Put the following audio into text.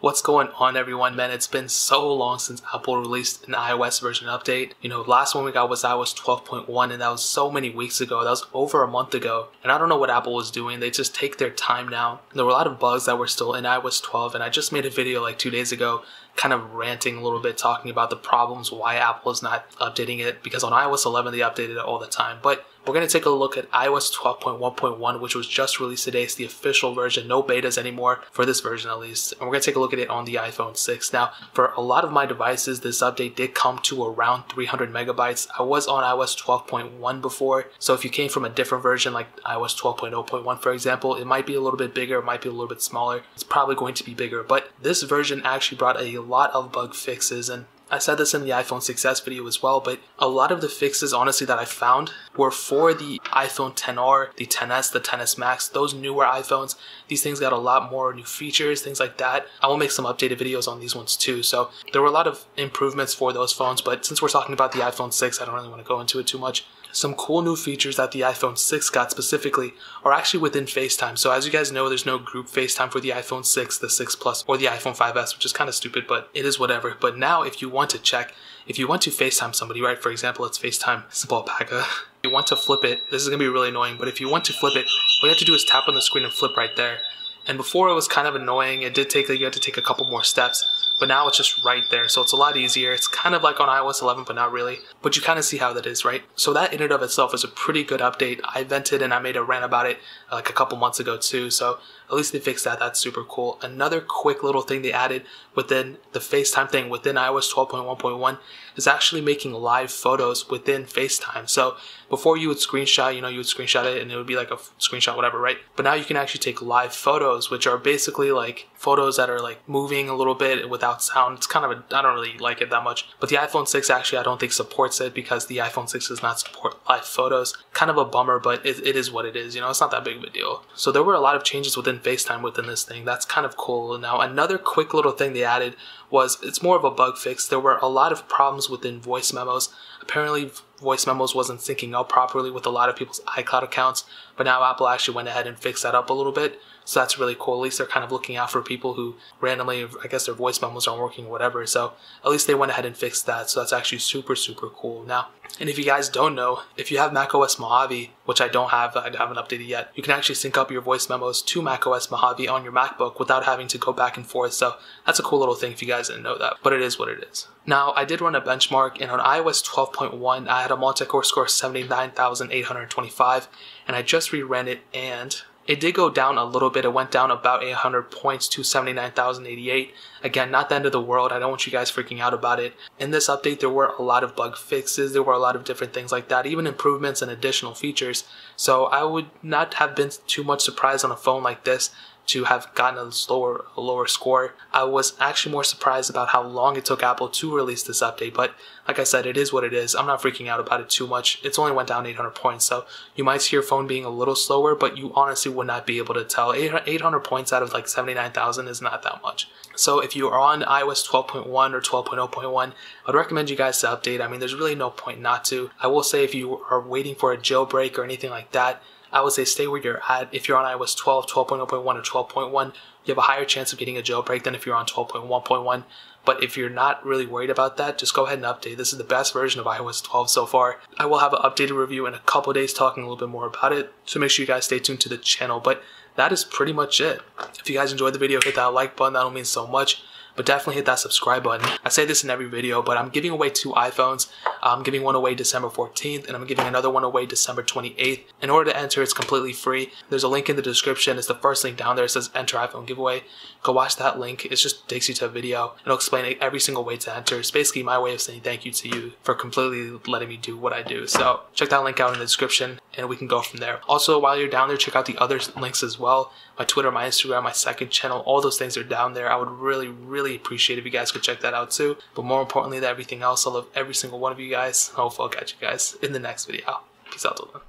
What's going on, everyone? Man, it's been so long since Apple released an iOS version update. Last one we got was iOS 12.1, and that was so many weeks ago. That was over a month ago. And I don't know what Apple was doing. They just take their time now. There were a lot of bugs that were still in iOS 12, and I just made a video like 2 days ago kind of ranting a little bit, talking about the problems, why Apple is not updating it, because on iOS 11 they updated it all the time. But we're going to take a look at iOS 12.1.1, which was just released today. It's the official version, no betas anymore for this version at least. And we're going to take a look at it on the iPhone 6. Now, for a lot of my devices, this update did come to around 300 megabytes. I was on iOS 12.1 before, so if you came from a different version like iOS 12.0.1 for example, it might be a little bit bigger, it might be a little bit smaller. It's probably going to be bigger, but this version actually brought a lot of bug fixes, and I said this in the iPhone 6s video as well, but a lot of the fixes, honestly, that I found were for the iPhone XR, the XS, the XS Max, those newer iPhones. These things got a lot more new features, things like that. I will make some updated videos on these ones too. So there were a lot of improvements for those phones, but since we're talking about the iPhone 6, I don't really want to go into it too much. Some cool new features that the iPhone 6 got specifically are actually within FaceTime. So as you guys know, there's no group FaceTime for the iPhone 6, the 6 Plus, or the iPhone 5s, which is kind of stupid, but it is whatever. But now if you want to check, if you want to FaceTime somebody, right, for example, let's FaceTime simple Alpaca. If you want to flip it, this is going to be really annoying, but if you want to flip it, all you have to do is tap on the screen and flip right there. And before it was kind of annoying, you had to take a couple more steps, but now it's just right there, so it's a lot easier. It's kind of like on iOS 11, but not really. But you kind of see how that is, right? So that in and of itself is a pretty good update. I vented and I made a rant about it like a couple months ago too, so at least they fixed that. That's super cool. Another quick little thing they added within the FaceTime thing within iOS 12.1.1 is actually making live photos within FaceTime. So before you would screenshot, you would screenshot it and it would be like a screenshot, whatever, right? But now you can actually take live photos, which are basically like photos that are like moving a little bit without sound. It's kind of I don't really like it that much. But the iPhone 6 actually I don't think supports it, because the iPhone 6 does not support live photos. Kind of a bummer, but it is what it is. It's not that big of a deal. So there were a lot of changes within FaceTime within this thing. That's kind of cool. Now another quick little thing they added was, it's more of a bug fix. There were a lot of problems within voice memos. Apparently voice memos wasn't syncing up properly with a lot of people's iCloud accounts, but now Apple actually went ahead and fixed that up a little bit. So that's really cool. At least they're kind of looking out for people who randomly, I guess their voice memos aren't working or whatever. So at least they went ahead and fixed that. So that's actually super, super cool. Now, and if you guys don't know, if you have macOS Mojave, which I don't have, I haven't updated yet, you can actually sync up your voice memos to macOS Mojave on your MacBook without having to go back and forth. So that's a cool little thing if you guys didn't know that, but it is what it is. Now, I did run a benchmark, and on iOS 12.1, I had a multi-core score of 79,825, and I just reran it, and it did go down a little bit. It went down about 800 points to 79,088. Again, not the end of the world. I don't want you guys freaking out about it. In this update, there were a lot of bug fixes. There were a lot of different things like that, even improvements and additional features. So I would not have been too much surprised on a phone like this to have gotten a lower score. I was actually more surprised about how long it took Apple to release this update, but like I said, it is what it is. I'm not freaking out about it too much. It's only went down 800 points, so you might see your phone being a little slower, but you honestly would not be able to tell. 800 points out of like 79,000 is not that much. So if you are on iOS 12.1 or 12.0.1, I'd recommend you guys to update. I mean, there's really no point not to. I will say if you are waiting for a jailbreak or anything like that, I would say stay where you're at. If you're on iOS 12, 12.0.1, or 12.1, you have a higher chance of getting a jailbreak than if you're on 12.1.1. But if you're not really worried about that, just go ahead and update. This is the best version of iOS 12 so far. I will have an updated review in a couple days talking a little bit more about it, so make sure you guys stay tuned to the channel. But that is pretty much it. If you guys enjoyed the video, hit that like button. That'll mean so much. But definitely hit that subscribe button. I say this in every video, but I'm giving away 2 iPhones. I'm giving one away December 14th, and I'm giving another one away December 28th. In order to enter, it's completely free. There's a link in the description. It's the first link down there. It says enter iPhone giveaway. Go watch that link. It just takes you to a video. It'll explain every single way to enter. It's basically my way of saying thank you to you for completely letting me do what I do. So check that link out in the description, and we can go from there. Also, while you're down there, check out the other links as well. My Twitter, my Instagram, my second channel, all those things are down there. I would really, really appreciate if you guys could check that out too. But more importantly than everything else, I love every single one of you guys. Hopefully I'll catch you guys in the next video. Peace out till then.